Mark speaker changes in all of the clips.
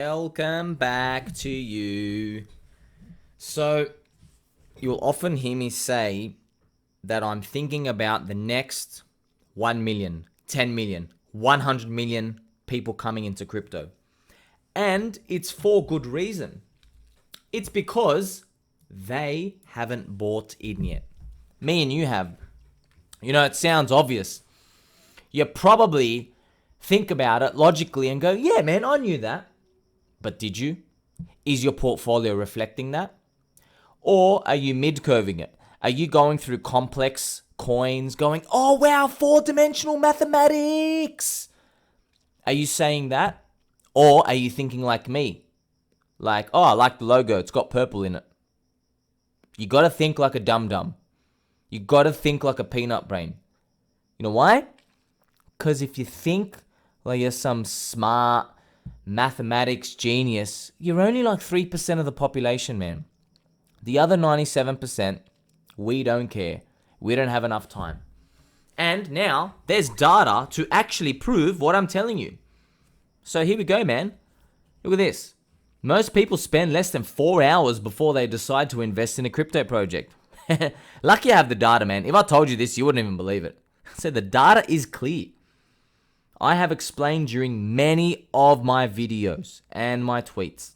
Speaker 1: Welcome back to you. So, you'll often hear me say that I'm thinking about the next 1 million, 10 million, 100 million people coming into crypto. And it's for good reason. It's because they haven't bought in yet. Me and you have. You know, it sounds obvious. You probably think about it logically and go, yeah, man, I knew that. But did you? Is your portfolio reflecting that? Or are you mid-curving it? Are you going through complex coins going, oh wow, 4-dimensional mathematics? Are you saying that? Or are you thinking like me? Like, oh, I like the logo, it's got purple in it. You gotta think like a dum-dum. You gotta think like a peanut brain. You know why? Because if you think like you're some smart mathematics genius, you're only like 3% of the population, man. The other 97%, we don't care. We don't have enough time. And now there's data to actually prove what I'm telling you. So here we go, man. Look at this. Most people spend less than 4 hours before they decide to invest in a crypto project. Lucky I have the data, man. If I told you this, you wouldn't even believe it. So the data is clear. I have explained during many of my videos and my tweets.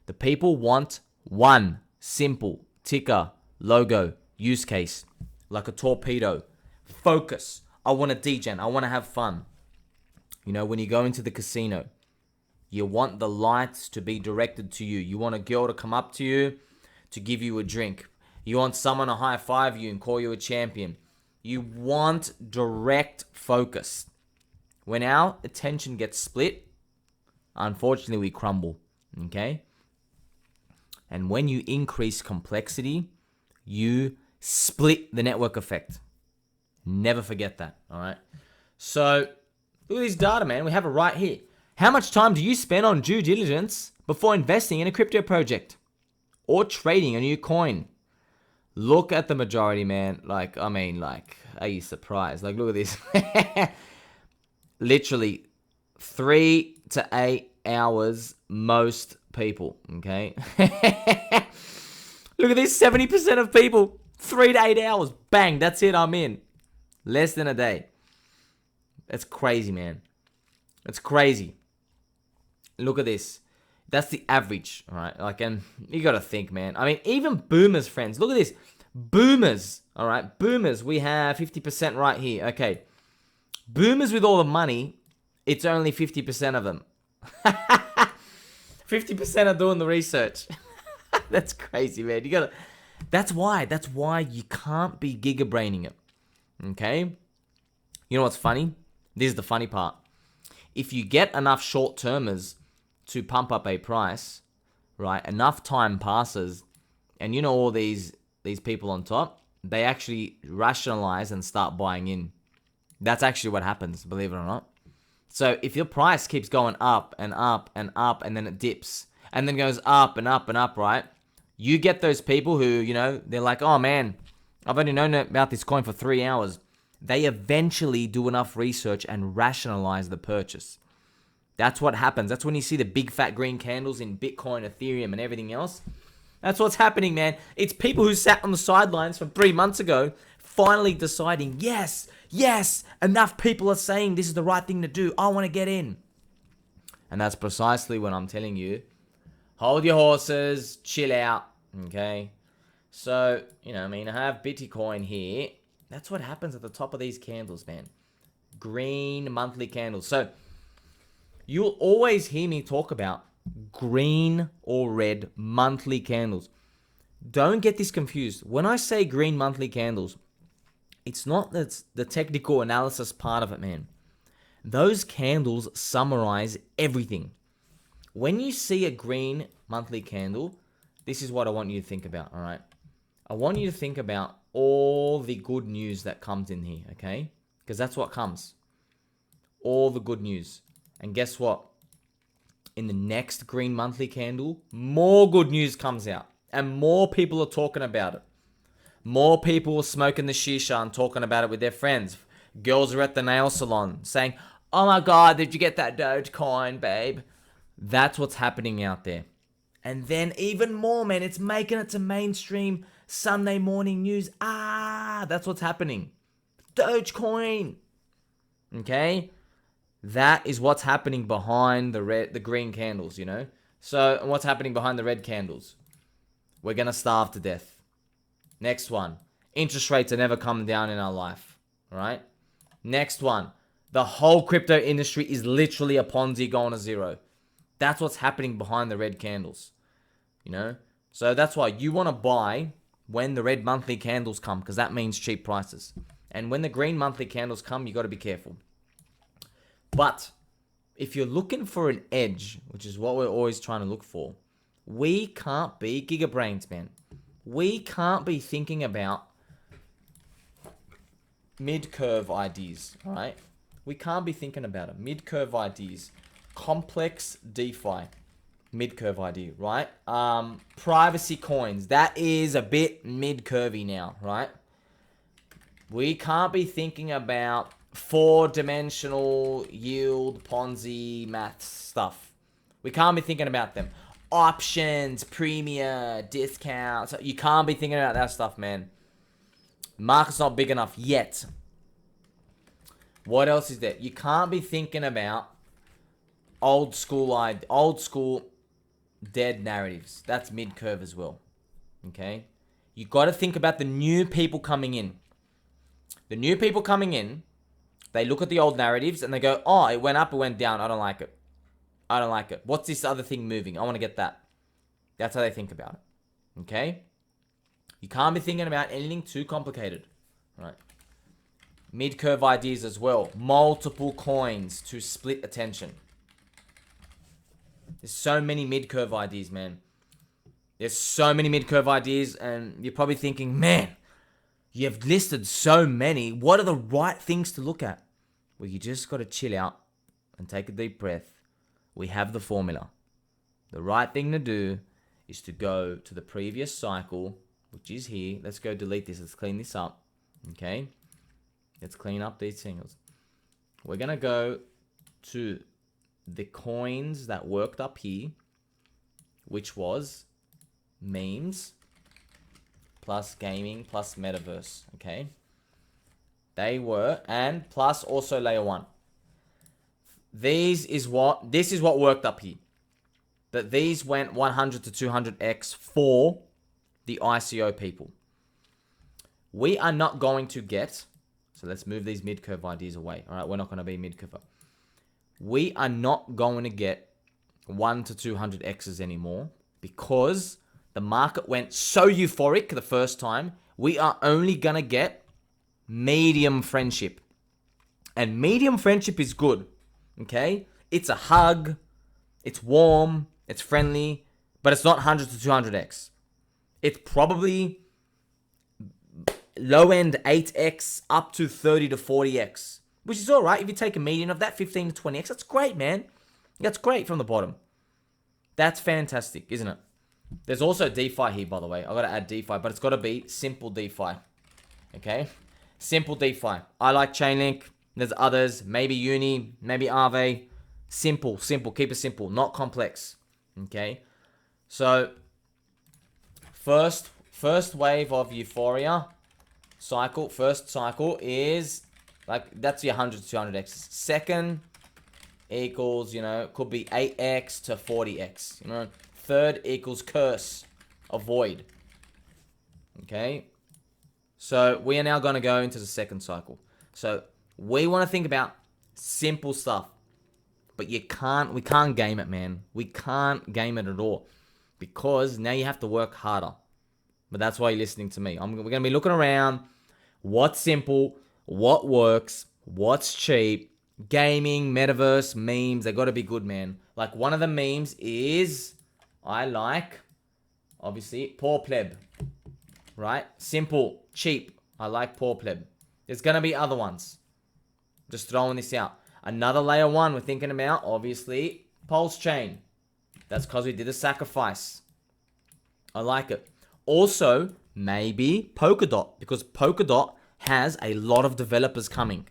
Speaker 1: The people want one simple ticker, logo, use case, like a torpedo. Focus. I want to degen. I want to have fun. You know, when you go into the casino, you want the lights to be directed to you. You want a girl to come up to you to give you a drink. You want someone to high five you and call you a champion. You want direct focus. When our attention gets split, unfortunately we crumble, okay? And when you increase complexity, you split the network effect. Never forget that, all right? So, look at this data, man. We have it right here. How much time do you spend on due diligence before investing in a crypto project or trading a new coin? Look at the majority, man. Are you surprised? Like, look at this. Literally 3 to 8 hours, most people, okay? Look at this, 70% of people, 3 to 8 hours. Bang, that's it, I'm in. Less than a day. That's crazy, man. That's crazy. Look at this. That's the average, all right? Like, and you got to think, man. I mean, even boomers, friends. Look at this. Boomers, all right? Boomers, we have 50% right here. Okay. Boomers with all the money, it's only 50% of them. 50% are doing the research. That's crazy, man. That's why you can't be gigabraining it. Okay? You know what's funny? This is the funny part. If you get enough short-termers to pump up a price, right? Enough time passes, and you know all these people on top, they actually rationalize and start buying in. That's actually what happens, believe it or not. So if your price keeps going up and up and up, and then it dips, and then goes up and up and up, right? You get those people who, you know, they're like, oh man, I've only known about this coin for 3 hours. They eventually do enough research and rationalize the purchase. That's what happens. That's when you see the big fat green candles in Bitcoin, Ethereum, and everything else. That's what's happening, man. It's people who sat on the sidelines from 3 months ago finally deciding, yes, enough people are saying this is the right thing to do. I want to get in. And that's precisely when I'm telling you, hold your horses, chill out, okay? So, you know, I mean, I have Bitcoin here. That's what happens at the top of these candles, man. Green monthly candles. So, you'll always hear me talk about green or red monthly candles. Don't get this confused. When I say green monthly candles, it's not the technical analysis part of it, man. Those candles summarize everything. When you see a green monthly candle, this is what I want you to think about, all right? I want you to think about all the good news that comes in here, okay? Because that's what comes. All the good news. And guess what? In the next green monthly candle, more good news comes out. And more people are talking about it. More people are smoking the shisha and talking about it with their friends. Girls are at the nail salon saying, oh my God, did you get that Dogecoin, babe? That's what's happening out there. And then even more, man, it's making it to mainstream Sunday morning news. That's what's happening. Dogecoin. Okay? That is what's happening behind the green candles, you know? So, what's happening behind the red candles? We're going to starve to death. Next one. Interest rates are never coming down in our life. All right? Next one. The whole crypto industry is literally a Ponzi going to zero. That's what's happening behind the red candles. You know? So that's why you want to buy when the red monthly candles come, because that means cheap prices. And when the green monthly candles come, you got to be careful. But if you're looking for an edge, which is what we're always trying to look for, we can't be gigabrains, man. We can't be thinking about mid-curve ideas, all right? We can't be thinking about it. Mid-curve ideas. Complex DeFi. Mid-curve idea, right? Privacy coins. That is a bit mid-curvy now, right? We can't be thinking about four-dimensional yield, Ponzi, math stuff. We can't be thinking about them. Options, premium, discounts. You can't be thinking about that stuff, man. Market's not big enough yet. What else is there? You can't be thinking about old school dead narratives. That's mid-curve as well. Okay? You got to think about the new people coming in. The new people coming in, they look at the old narratives and they go, oh, it went up, it went down. I don't like it. I don't like it. What's this other thing moving? I want to get that. That's how they think about it. Okay? You can't be thinking about anything too complicated. Right? Mid-curve ideas as well. Multiple coins to split attention. There's so many mid-curve ideas, man. There's so many mid-curve ideas, and you're probably thinking, man, you've listed so many. What are the right things to look at? Well, you just got to chill out and take a deep breath. We have the formula. The right thing to do is to go to the previous cycle, which is here. Let's go delete this. Let's clean this up. Okay? Let's clean up these singles. We're going to go to the coins that worked up here, which was memes plus gaming plus metaverse. Okay? They were, and plus also layer 1. This is what worked up here. That these went 100 to 200x for the ICO people. We are not going to get, so let's move these mid-curve ideas away. All right, we're not going to be mid-curve. We are not going to get 1 to 200x's anymore because the market went so euphoric the first time. We are only going to get medium friendship. And medium friendship is good. Okay? It's a hug. It's warm. It's friendly. But it's not 100 to 200x. It's probably low end 8x up to 30 to 40x. Which is alright if you take a median of that, 15 to 20x. That's great, man. That's great from the bottom. That's fantastic, isn't it? There's also DeFi here, by the way. I've got to add DeFi, but it's got to be simple DeFi. Okay? Simple DeFi. I like Chainlink. There's others. Maybe Uni. Maybe Aave. Simple. Keep it simple. Not complex. Okay? So, first wave of euphoria cycle. First cycle is, like, that's your 100 to 200x. Second equals, could be 8x to 40x. Third equals curse. Avoid. Okay? So, we are now going to go into the second cycle. So, we want to think about simple stuff. But we can't game it, man. We can't game it at all. Because now you have to work harder. But that's why you're listening to me. We're going to be looking around. What's simple? What works? What's cheap? Gaming, metaverse, memes. They got to be good, man. Like, one of the memes is, I like, obviously, PoorPleb. Right? Simple, cheap. I like PoorPleb. There's going to be other ones. Just throwing this out. Another layer 1 we're thinking about, obviously, PulseChain. That's because we did a sacrifice. I like it. Also, maybe Polkadot, because Polkadot has a lot of developers coming.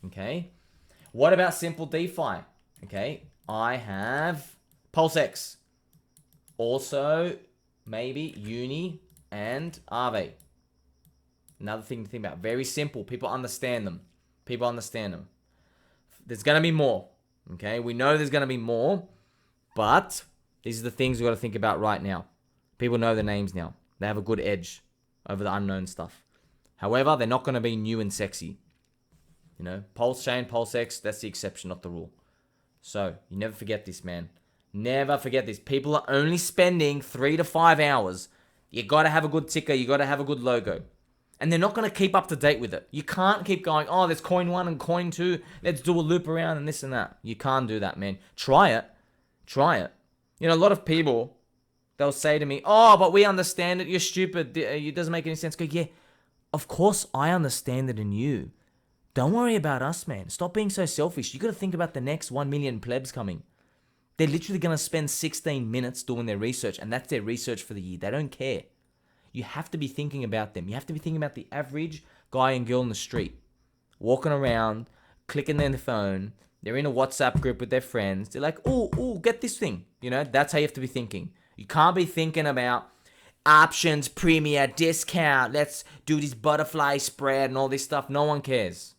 Speaker 1: Okay? What about simple DeFi? Okay? I have PulseX. Also, maybe Uni and Aave. Another thing to think about. Very simple. People understand them. People understand them. There's going to be more. Okay? We know there's going to be more. But these are the things we've got to think about right now. People know the names now. They have a good edge over the unknown stuff. However, they're not going to be new and sexy. You know, PulseChain, PulseX, that's the exception, not the rule. So, you never forget this, man. Never forget this. People are only spending 3 to 5 hours. You got to have a good ticker. You got to have a good logo. And they're not going to keep up to date with it. You can't keep going, oh, there's coin 1 and coin 2. Let's do a loop around and this and that. You can't do that, man. Try it. Try it. You know, a lot of people, they'll say to me, oh, but we understand it. You're stupid. It doesn't make any sense. Go, yeah, of course I understand it in you. Don't worry about us, man. Stop being so selfish. You got to think about the next 1 million plebs coming. They're literally going to spend 16 minutes doing their research, and that's their research for the year. They don't care. You have to be thinking about them. You have to be thinking about the average guy and girl in the street, walking around, clicking their phone. They're in a WhatsApp group with their friends. They're like, oh, get this thing. You know, that's how you have to be thinking. You can't be thinking about options, premier, discount. Let's do this butterfly spread and all this stuff. No one cares.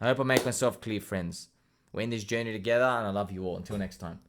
Speaker 1: I hope I make myself clear, friends. We're in this journey together, and I love you all. Until next time.